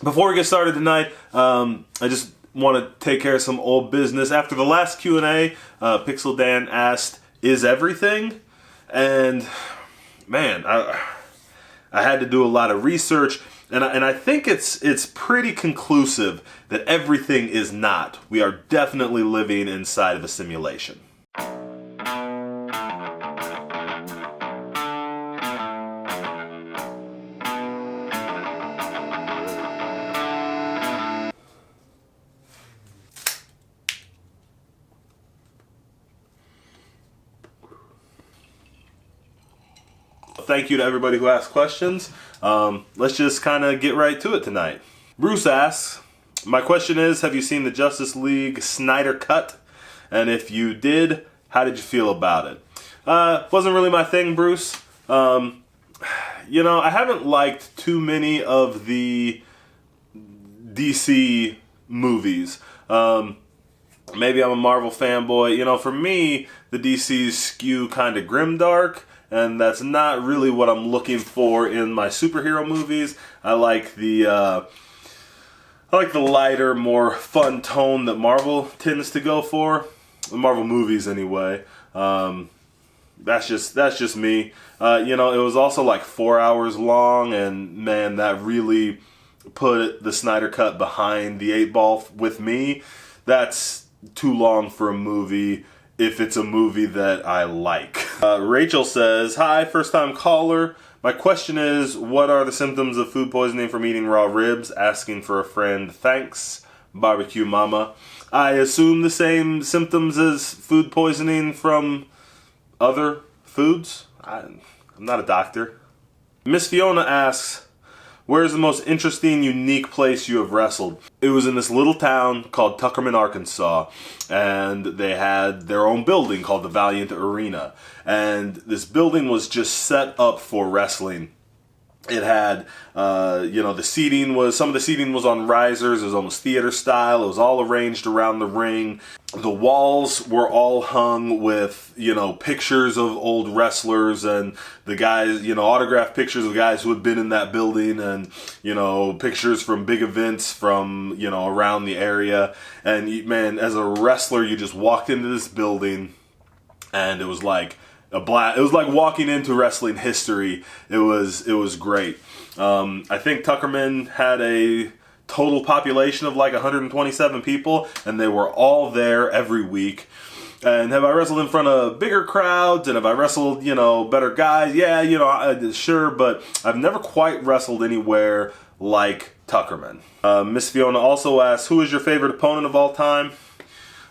Before we get started tonight, I just want to take care of some old business. After the last Q&A, Pixel Dan asked, "Is everything?" And man, I had to do a lot of research, and I think it's pretty conclusive that everything is not. We are definitely living inside of a simulation. Thank you to everybody who asked questions. Let's just kind of get right to it tonight. Bruce asks, my question is, have you seen the Justice League Snyder Cut? And if you did, how did you feel about it? Wasn't really my thing, Bruce. You know, I haven't liked too many of the DC movies. Maybe I'm a Marvel fanboy. You know, for me, the DCs skew kind of grimdark. And that's not really what I'm looking for in my superhero movies. I like the lighter, more fun tone that Marvel tends to go for. The Marvel movies, anyway. That's just me. You know, it was also like 4 hours long, and man, that really put the Snyder Cut behind the 8 ball with me. That's too long for a movie, if it's a movie that I like. Rachel says, hi, first time caller. My question is, what are the symptoms of food poisoning from eating raw ribs? Asking for a friend. Thanks, Barbecue Mama. I assume the same symptoms as food poisoning from other foods. I'm not a doctor. Miss Fiona asks, where's the most interesting, unique place you have wrestled? It was in this little town called Tuckerman, Arkansas, and they had their own building called the Valiant Arena. And this building was just set up for wrestling. It had, you know, some of the seating was on risers. It was almost theater style. It was all arranged around the ring. The walls were all hung with, you know, pictures of old wrestlers and the guys, you know, autographed pictures of guys who had been in that building, and, you know, pictures from big events from, you know, around the area. And man, as a wrestler, you just walked into this building and it was like it was like walking into wrestling history. It was great. I think Tuckerman had a total population of like 127 people, and they were all there every week. And have I wrestled in front of bigger crowds, and have I wrestled, you know, better guys? Yeah, you know, sure, but I've never quite wrestled anywhere like Tuckerman. Miss Fiona also asks, who is your favorite opponent of all time?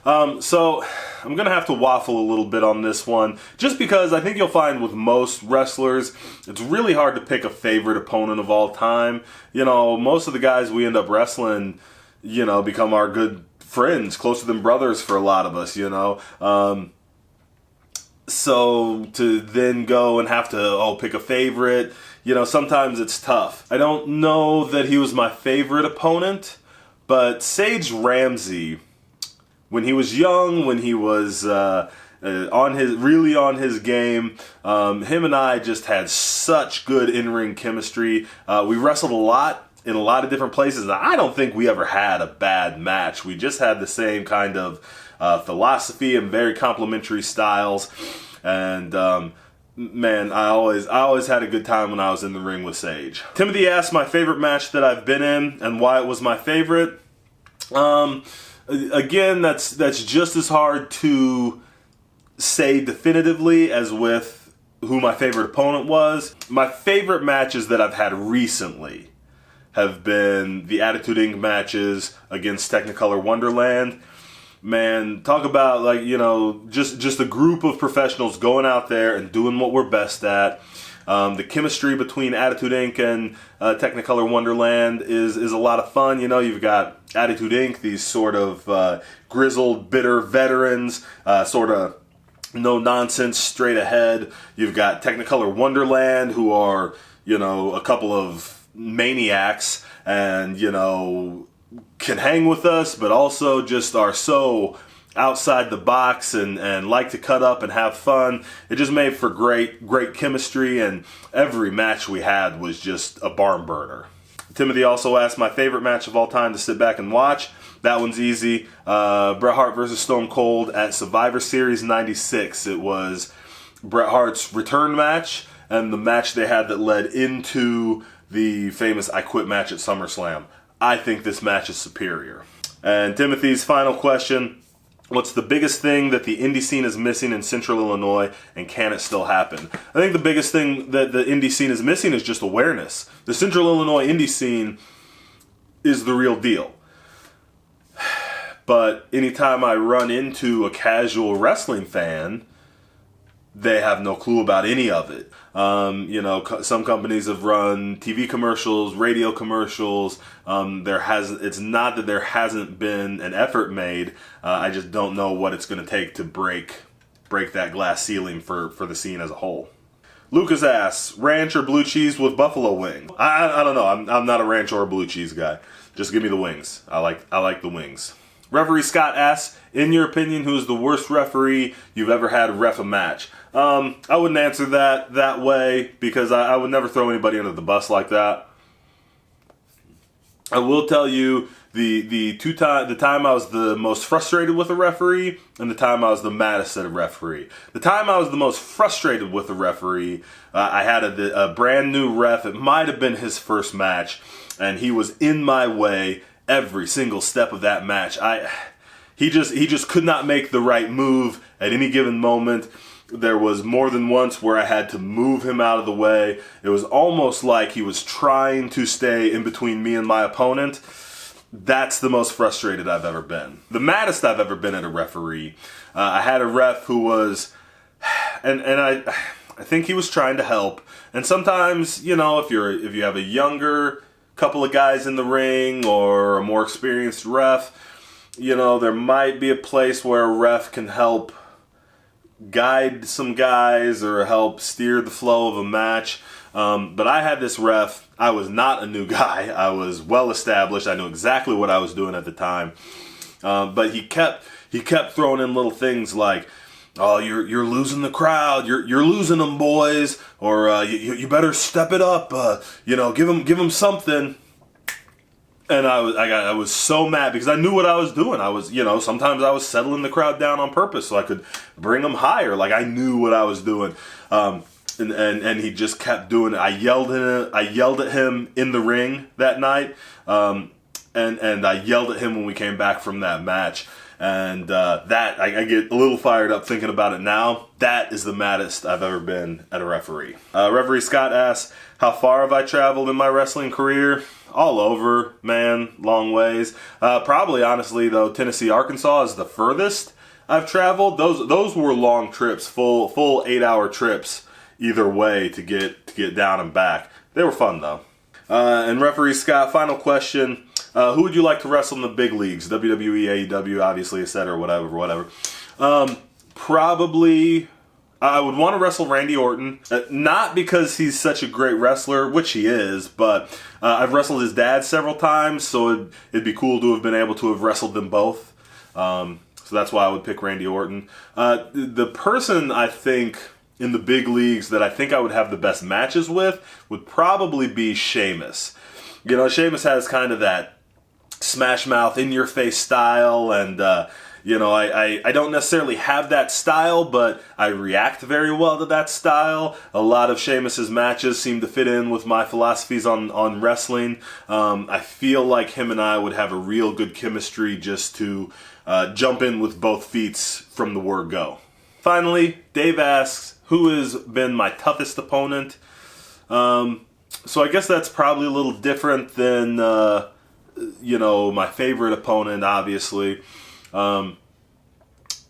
So I'm going to have to waffle a little bit on this one, just because I think you'll find with most wrestlers, it's really hard to pick a favorite opponent of all time. You know, most of the guys we end up wrestling, you know, become our good friends, closer than brothers for a lot of us, you know. So to then go and have to, pick a favorite, you know, sometimes it's tough. I don't know that he was my favorite opponent, but Sage Ramsey, when he was young, when he was on his game, him and I just had such good in-ring chemistry. We wrestled a lot in a lot of different places. I don't think we ever had a bad match. We just had the same kind of philosophy and very complementary styles. And man, I always had a good time when I was in the ring with Sage. Timothy asked my favorite match that I've been in and why it was my favorite. Again, that's just as hard to say definitively as with who my favorite opponent was. My favorite matches that I've had recently have been the Attitude Inc. matches against Technicolor Wonderland. Man, talk about, like, you know, just a group of professionals going out there and doing what we're best at. The chemistry between Attitude Inc. and Technicolor Wonderland is a lot of fun. You know, you've got Attitude Inc., these sort of grizzled, bitter veterans, sort of no nonsense, straight ahead. You've got Technicolor Wonderland, who are, you know, a couple of maniacs and, you know, can hang with us, but also just are so outside the box and like to cut up and have fun. It just made for great chemistry, and every match we had was just a barn burner. Timothy also asked my favorite match of all time to sit back and watch. That one's easy. Bret Hart versus Stone Cold at Survivor Series 96. It was Bret Hart's return match and the match they had that led into the famous I Quit match at SummerSlam. I think this match is superior. And Timothy's final question: what's the biggest thing that the indie scene is missing in Central Illinois, and can it still happen? I think the biggest thing that the indie scene is missing is just awareness. The Central Illinois indie scene is the real deal. But anytime I run into a casual wrestling fan, they have no clue about any of it. Some companies have run TV commercials, radio commercials. It's not that there hasn't been an effort made. I just don't know what it's going to take to break that glass ceiling for the scene as a whole. Lucas asks, ranch or blue cheese with buffalo wings? I don't know. I'm not a ranch or a blue cheese guy. Just give me the wings. I like the wings. Referee Scott asks, in your opinion, who is the worst referee you've ever had ref a match? I wouldn't answer that way because I would never throw anybody under the bus like that. I will tell you the time I was the most frustrated with a referee and the time I was the maddest at a referee. The time I was the most frustrated with a referee, I had a brand new ref. It might have been his first match, and he was in my way every single step of that match. He just could not make the right move at any given moment. There was more than once where I had to move him out of the way. It was almost like he was trying to stay in between me and my opponent. That's the most frustrated I've ever been. The maddest I've ever been at a referee. I had a ref who was, and I think he was trying to help. And sometimes, if you have a younger couple of guys in the ring or a more experienced ref, there might be a place where a ref can help guide some guys or help steer the flow of a match. But I had this ref. I was not a new guy. I was well established. I knew exactly what I was doing at the time. But he kept throwing in little things like, "Oh, you're losing the crowd. You're losing them, boys. Or you better step it up. Give them something." And I was so mad because I knew what I was doing. I was, sometimes I was settling the crowd down on purpose so I could bring them higher. Like I knew what I was doing. And he just kept doing it. I yelled at him in the ring that night. And I yelled at him when we came back from that match. And I get a little fired up thinking about it now. That is the maddest I've ever been at a referee. Referee Scott asks, how far have I traveled in my wrestling career? All over, man, long ways. Probably, honestly, though, Tennessee, Arkansas is the furthest I've traveled. Those were long trips, full 8-hour trips either way to get down and back. They were fun, though. And referee Scott, final question. Who would you like to wrestle in the big leagues? WWE, AEW, obviously, etc., whatever. Probably, I would want to wrestle Randy Orton. Not because he's such a great wrestler, which he is, but I've wrestled his dad several times, so it'd be cool to have been able to have wrestled them both. So that's why I would pick Randy Orton. The person I think in the big leagues that I think I would have the best matches with would probably be Sheamus. Sheamus has kind of that smash mouth, in your face style, and I don't necessarily have that style, but I react very well to that style. A lot of Sheamus's matches seem to fit in with my philosophies on wrestling. I feel like him and I would have a real good chemistry just to jump in with both feet from the word go. Finally, Dave asks, who has been my toughest opponent? So I guess that's probably a little different than my favorite opponent, obviously. I'm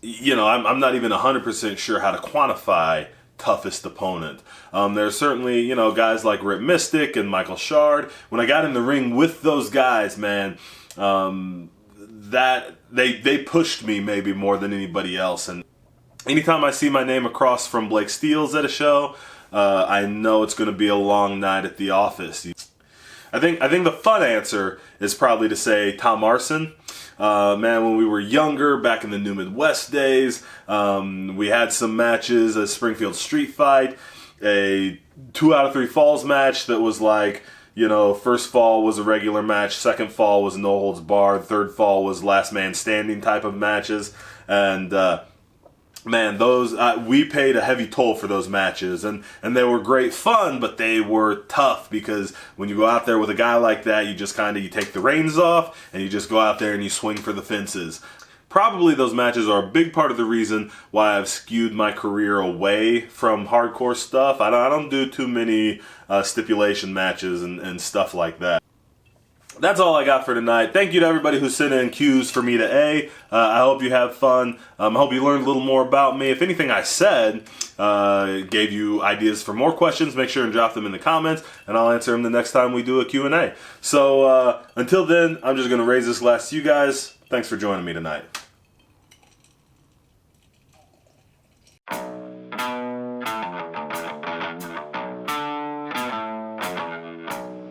not even 100% sure how to quantify toughest opponent. There's certainly, guys like Rip Mystic and Michael Shard. When I got in the ring with those guys, man, that they pushed me maybe more than anybody else. And anytime I see my name across from Blake Steele's at a show, I know it's going to be a long night at the office. I think the fun answer is probably to say Tom Arson. Man, when we were younger, back in the New Midwest days, we had some matches, a Springfield Street Fight, a 2 out of 3 falls match that was like, You know, first fall was a regular match, second fall was no holds barred, third fall was last man standing type of matches, and man, those we paid a heavy toll for those matches, and they were great fun, but they were tough because when you go out there with a guy like that, you just you take the reins off and you just go out there and you swing for the fences. Probably those matches are a big part of the reason why I've skewed my career away from hardcore stuff. I don't do too many stipulation matches and stuff like that. That's all I got for tonight. Thank you to everybody who sent in cues for me to A. I hope you have fun. I hope you learned a little more about me. If anything I said gave you ideas for more questions, make sure and drop them in the comments, and I'll answer them the next time we do a Q&A. So until then, I'm just going to raise this glass to you guys. Thanks for joining me tonight.